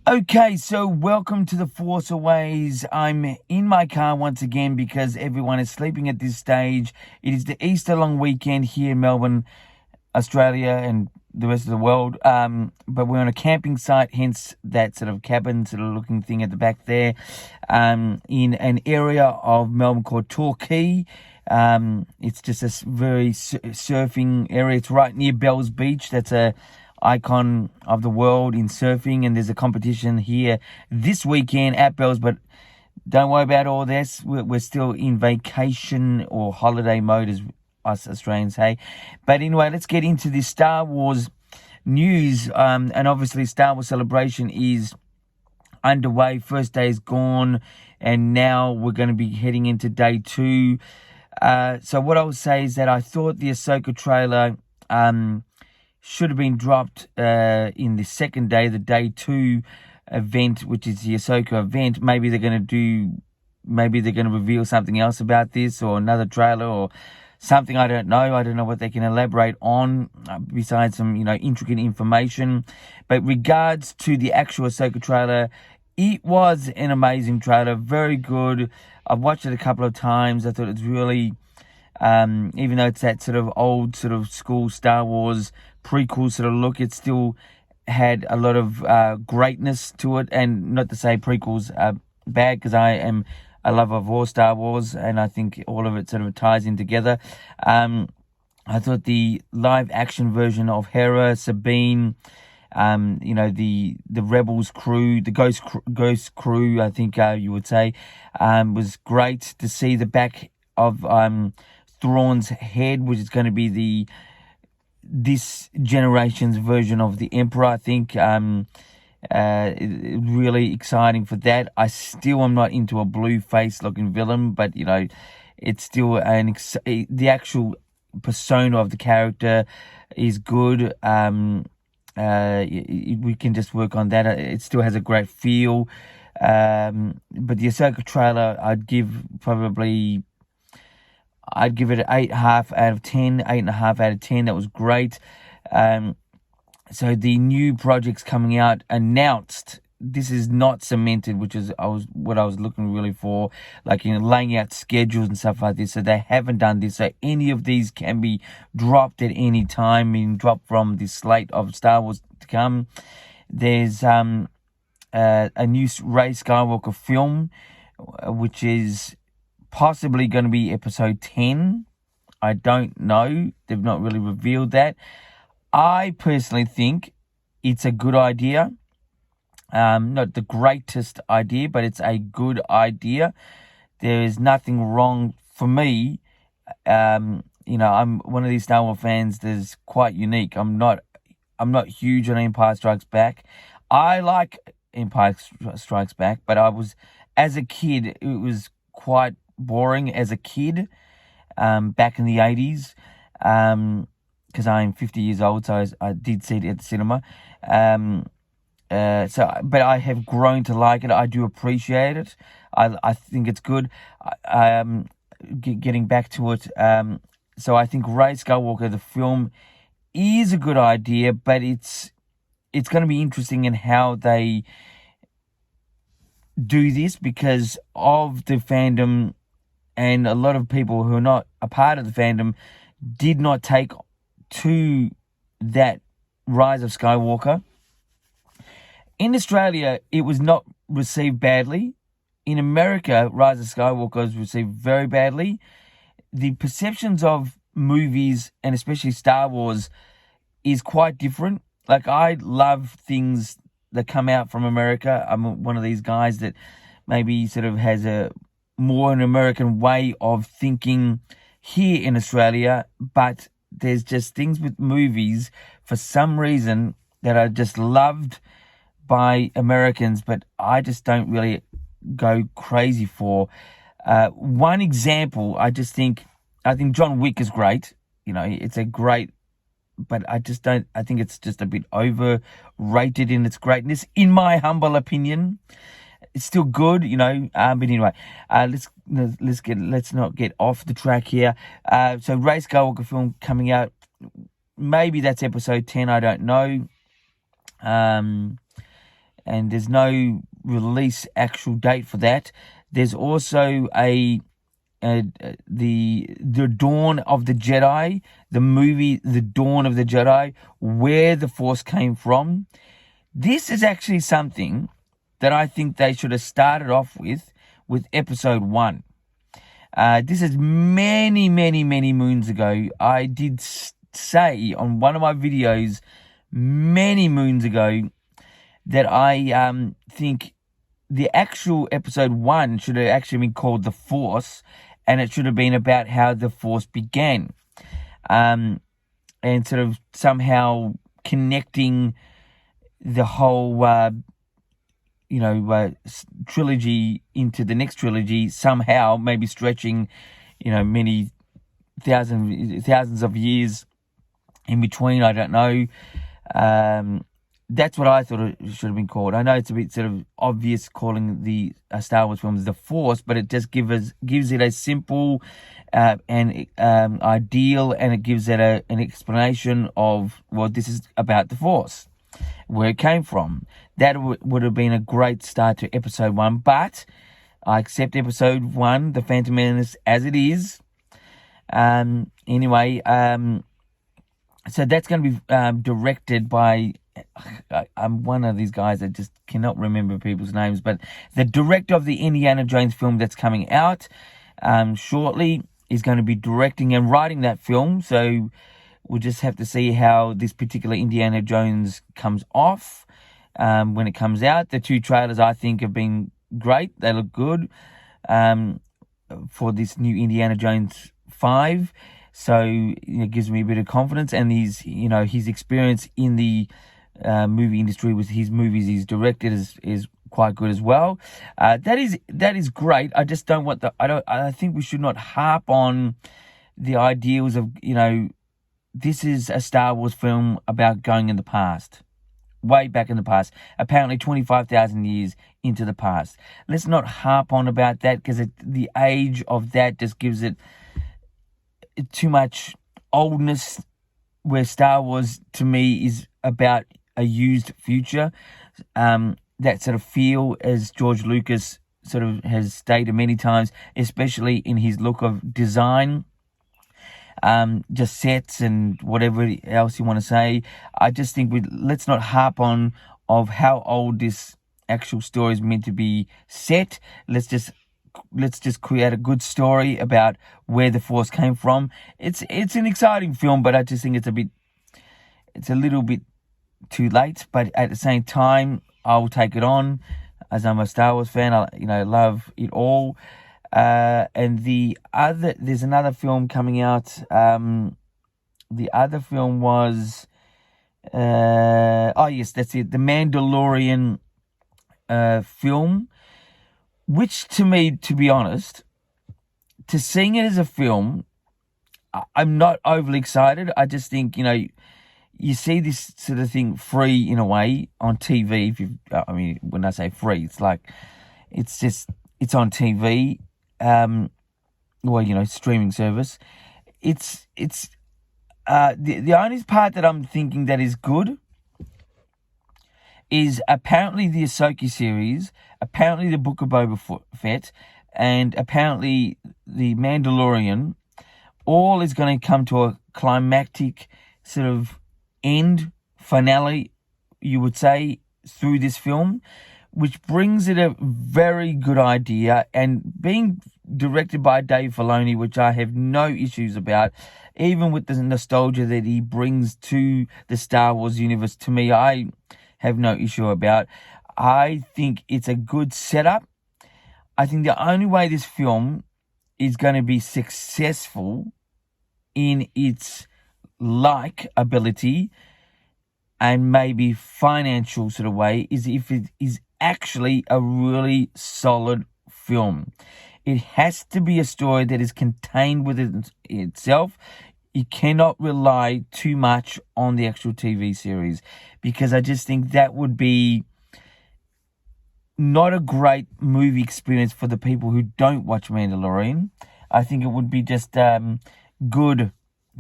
Okay, so welcome to the Force Aways. I'm in my car once again because everyone is sleeping at this stage. It is the Easter long weekend here in Melbourne, Australia, and the rest of the world. But we're on a camping site, hence that sort of cabin sort of looking thing at the back there, in an area of Melbourne called Torquay. It's just a very surfing area. It's right near Bells Beach. That's a icon of the world in surfing, and there's a competition here this weekend at Bells, but don't worry about all this. We're still in vacation or holiday mode, as us Australians say. But anyway, let's get into this Star Wars news. And obviously, Star Wars Celebration is underway. First day is gone, and now we're going to be heading into day two. So what I would say is that I thought the Ahsoka trailer should have been dropped in the second day, the day two event, which is the Ahsoka event. Maybe they're going to reveal something else about this, or another trailer, or something. I don't know. I don't know what they can elaborate on besides some, intricate information. But regards to the actual Ahsoka trailer, it was an amazing trailer, very good. I've watched it a couple of times. I thought it was really, even though it's that sort of old sort of school Star Wars prequel sort of look, it still had a lot of greatness to it. And not to say prequels are bad, because I am a lover of all Star Wars, and I think all of it sort of ties in together. I thought the live action version of Hera, Sabine, the Rebels crew, the Ghost crew, I think you would say, was great to see. The back of Thrawn's head, which is going to be this generation's version of the Emperor. I think really exciting for that. I still am not into a blue face looking villain, but it's still the actual persona of the character is good. We can just work on that. It still has a great feel. But the Ahsoka trailer, I'd give it an 8.5 out of 10, 8.5 out of 10. That was great. So the new projects coming out announced. This is not cemented, which is what I was looking really for, like laying out schedules and stuff like this. So they haven't done this. So any of these can be dropped at any time, meaning dropped from the slate of Star Wars to come. There's a new Rey Skywalker film, which is possibly going to be episode 10. I don't know. They've not really revealed that. I personally think it's a good idea. Not the greatest idea, but it's a good idea. There is nothing wrong for me. I'm one of these Star Wars fans that's quite unique. I'm not huge on Empire Strikes Back. I like Empire Strikes Back, but as a kid, it was quite boring as a kid, back in the 80s, because I'm 50 years old, so I did see it at the cinema. But I have grown to like it. I do appreciate it. I think it's good. Getting back to it, so I think Rey Skywalker, the film, is a good idea, but it's going to be interesting in how they do this, because of the fandom, and a lot of people who are not a part of the fandom did not take to that Rise of Skywalker. In Australia, it was not received badly. In America, Rise of Skywalker was received very badly. The perceptions of movies, and especially Star Wars, is quite different. Like, I love things that come out from America. I'm one of these guys that maybe sort of has a more an American way of thinking here in Australia, but there's just things with movies for some reason that are just loved by Americans, but I just don't really go crazy for. One example, I think John Wick is great. It's a great, but I think it's just a bit overrated in its greatness, in my humble opinion. It's still good, but anyway, let's not get off the track here. So Rey Skywalker film coming out, maybe that's episode 10, I don't know. and there's no release actual date for that. There's also the Dawn of the Jedi, the movie The Dawn of the Jedi, where the Force came from. This is actually something that I think they should have started off with episode 1. This is many, many, many moons ago. I did say on one of my videos many moons ago that I think the actual episode 1 should have actually been called The Force, and it should have been about how the Force began, and sort of somehow connecting the whole, trilogy into the next trilogy, somehow, maybe stretching, many thousands of years in between. I don't know. That's what I thought it should have been called. I know it's a bit sort of obvious calling the Star Wars films The Force, but it just gives it a simple and ideal, and it gives it an explanation of, well, this is about the Force, where it came from. That would have been a great start to episode 1, but I accept episode 1, The Phantom Menace, as it is. Anyway, so that's going to be directed by... I'm one of these guys that just cannot remember people's names, but the director of the Indiana Jones film that's coming out shortly is going to be directing and writing that film. So we'll just have to see how this particular Indiana Jones comes off when it comes out. The 2 trailers, I think, have been great. They look good for this new Indiana Jones 5. So it gives me a bit of confidence, and his experience in the movie industry with his movies he's directed is quite good as well. That is great. I just don't want I think we should not harp on the ideals of, this is a Star Wars film about going in the past, way back in the past, apparently 25,000 years into the past. Let's not harp on about that, because the age of that just gives it too much oldness, where Star Wars to me is about a used future. That sort of feel, as George Lucas sort of has stated many times, especially in his look of design, just sets and whatever else you want to say. I just think let's not harp on of how old this actual story is meant to be set. Let's just create a good story about where the Force came from. It's an exciting film, but I just think it's a little bit too late. But at the same time, I will take it on, as I'm a Star Wars fan. I love it all. And there's another film coming out. The other film was, yes, that's it, the Mandalorian film. Which, to me, to be honest, to seeing it as a film, I'm not overly excited. I just think, you see this sort of thing free in a way on TV. When I say free, it's like, it's on TV, streaming service. It's the only part that I'm thinking that is good is apparently the Ahsoka series, apparently the Book of Boba Fett, and apparently the Mandalorian, all is going to come to a climactic sort of end, finale, you would say, through this film, which brings it a very good idea. And being directed by Dave Filoni, which I have no issues about, even with the nostalgia that he brings to the Star Wars universe, to me, I have no issue about. I think it's a good setup. I think the only way this film is going to be successful in its ability and maybe financial sort of way is if it is actually a really solid film. It has to be a story that is contained within itself. You cannot rely too much on the actual TV series, because I just think that would be not a great movie experience for the people who don't watch Mandalorian. I think it would be just good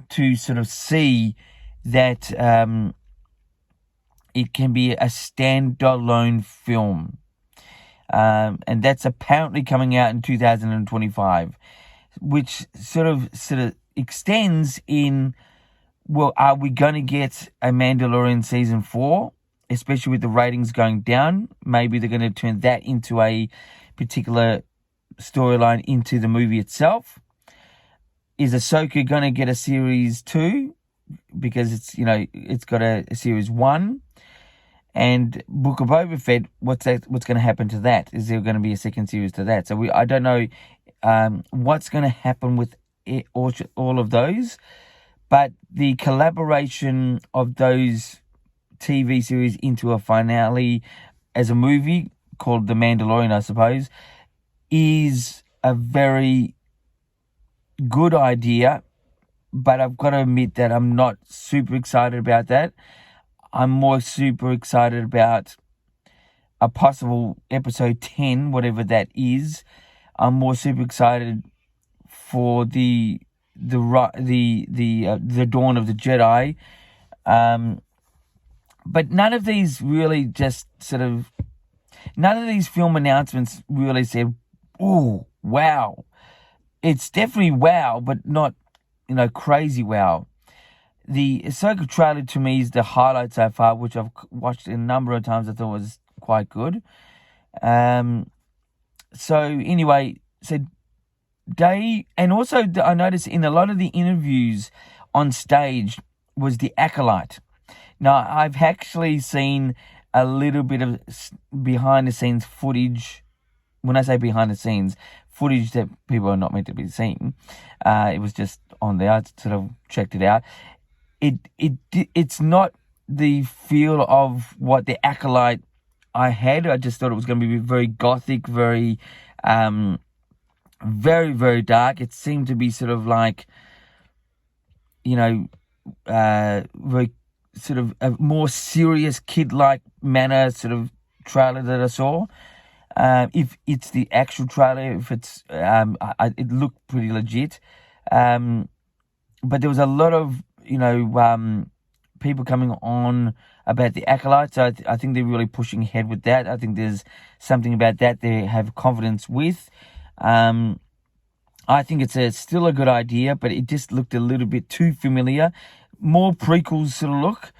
to sort of see that, it can be a standalone film. And that's apparently coming out in 2025, which sort of extends in, well, are we going to get a Mandalorian season 4, especially with the ratings going down? Maybe they're going to turn that into a particular storyline into the movie itself. Is Ahsoka going to get a series 2? Because it's got a series 1. And Book of Boba Fett, what's going to happen to that? Is there going to be a second series to that? So I don't know what's going to happen with all of those. But the collaboration of those TV series into a finale as a movie called The Mandalorian, I suppose, is a very good idea. But I've got to admit that I'm not super excited about that. I'm more super excited about a possible episode 10, whatever that is. I'm more super excited for the Dawn of the Jedi. But none of these really none of these film announcements really said, "Oh, wow." It's definitely wow, but not, crazy wow. The Ahsoka trailer to me is the highlight so far, which I've watched a number of times. I thought was quite good. So anyway, and also I noticed in a lot of the interviews on stage was the Acolyte. Now, I've actually seen a little bit of behind the scenes footage. When I say behind the scenes, footage that people are not meant to be seeing. It was just on there. I sort of checked it out. It's not the feel of what the Acolyte I had. I just thought it was going to be very gothic, very, very, very dark. It seemed to be sort of like, very sort of a more serious kid-like manner sort of trailer that I saw. If it's the actual trailer, if it's, it looked pretty legit. But there was a lot of, people coming on about the Acolyte. So I think they're really pushing ahead with that. I think there's something about that they have confidence with. I think it's still a good idea, but it just looked a little bit too familiar. More prequels sort of look.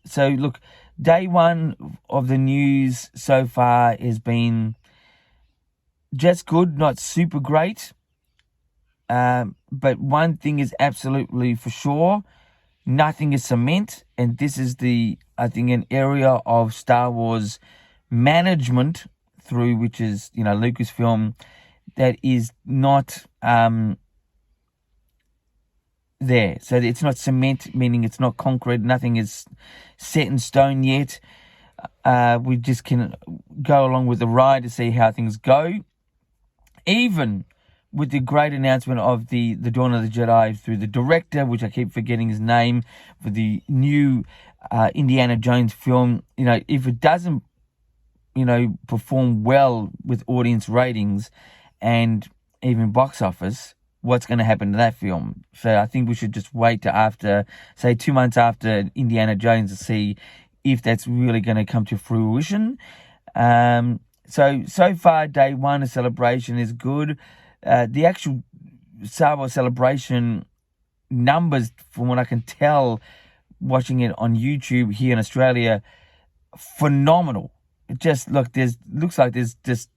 So look, day one of the news so far has been just good, not super great. But one thing is absolutely for sure, nothing is cement. And this is I think an area of Star Wars management through which is, Lucasfilm, that is not there. So it's not cement, meaning it's not concrete. Nothing is set in stone yet. We just can go along with the ride to see how things go. Even with the great announcement of the Dawn of the Jedi through the director, which I keep forgetting his name, for the new Indiana Jones film, if it doesn't, perform well with audience ratings and even box office, what's going to happen to that film? So I think we should just wait to after, say, 2 months after Indiana Jones to see if that's really going to come to fruition. So far, day one of celebration is good. The actual Star Wars Celebration numbers, from what I can tell, watching it on YouTube here in Australia, phenomenal. It just looks like there's just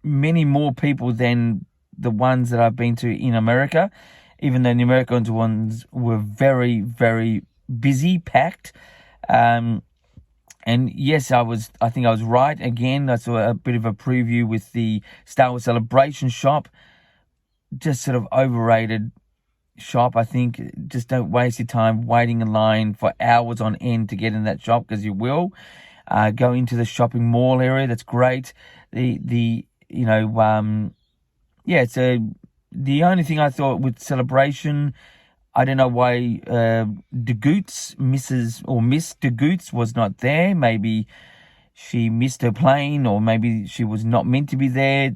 many more people than the ones that I've been to in America, even though the American ones were very, very busy, packed. And yes, I think I was right. Again, I saw a bit of a preview with the Star Wars Celebration shop. Just sort of overrated shop, I think. Just don't waste your time waiting in line for hours on end to get in that shop, because you will. Go into the shopping mall area. That's great. So the only thing I thought with Celebration, I don't know why Miss DeGoots was not there. Maybe she missed her plane, or maybe she was not meant to be there.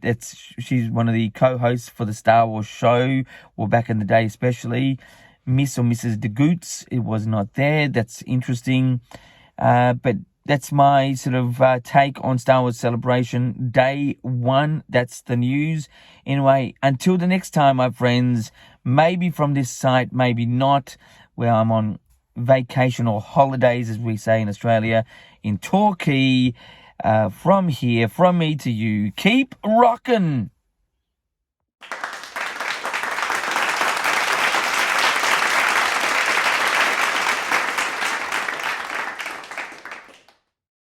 She's one of the co-hosts for the Star Wars show, or back in the day especially. Miss or Mrs. De Goots. It was not there. That's interesting. But that's my sort of take on Star Wars Celebration Day 1. That's the news. Anyway, until the next time, my friends, maybe from this site, maybe not, where I'm on vacation or holidays, as we say in Australia, in Torquay. From here, from me to you, keep rocking.